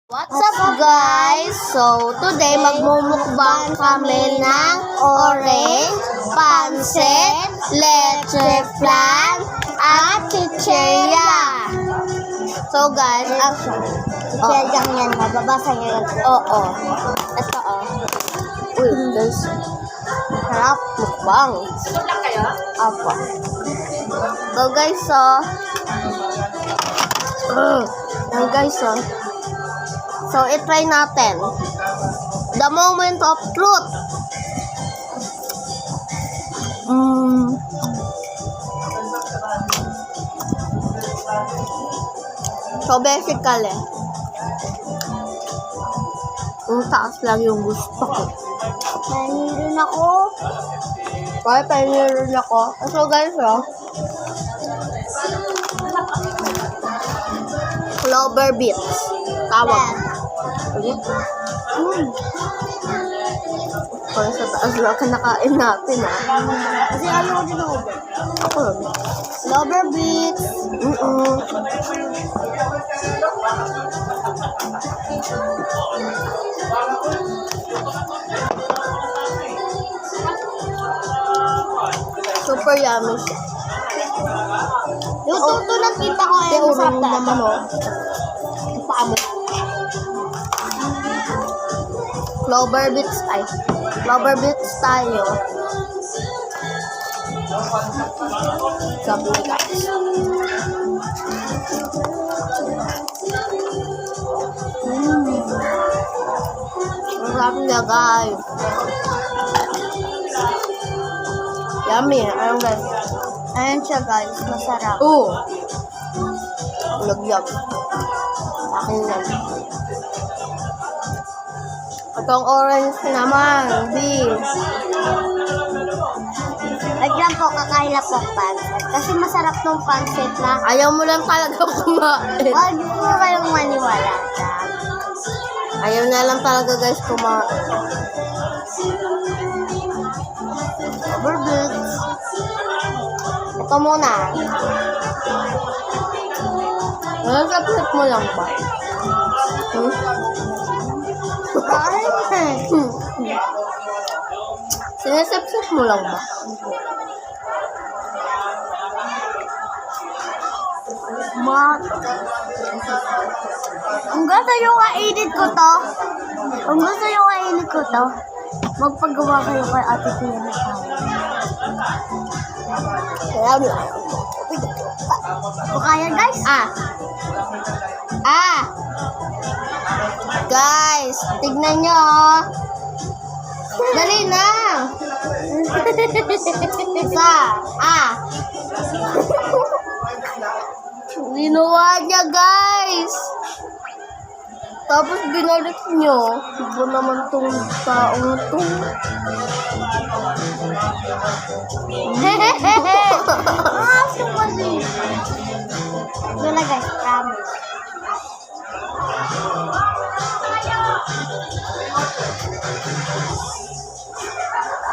What's up guys? So today magmumukbang kami ng orange, pansit, leche flan, at chicheria. So guys, Chicheria yan, mababasa yan. Oo. Ito Uy guys, harap mukbang. Sunod lang kayo? Apa. So guys, yan guys, So, i-try natin. The moment of truth. So, basically, yung taas lang yung gusto ko. Nahihirun ako. Kaya pahingirin ako. So, guys, clover beets. Tawag. Ulit. Kaya sa taas lang kinakain natin, Kasi ano ko din ako. Ako lang. Clover beets. Super yummy siya. Yung tuto nakita ko ay masarap na. naman, Paamot. Clover beets tayo. Sabi guys. Masarap niya guys. Yummy. Ayun guys. Ayan siya guys, masarap. Lagyab. Akin yan. Itong orange naman. Lagyan po, kakaila po pansit. Kasi masarap nung pansit na. Ayaw mo lang talaga kumain. Huwag po kayong maniwala dyan. Ayaw na lang talaga guys kumain. Clover beets. Ito muna. Nasapit mo lang ba? Sinasapsap mo lang ba? Kung gusto yung kainit ko to, magpagawa kayo kay Ate Tia na tayo. Kaya mo. O kaya guys? Guys, tignan nyo. Dali na. Ginawa niya guys. Tapos binalik nyo. Iba naman tong taong to.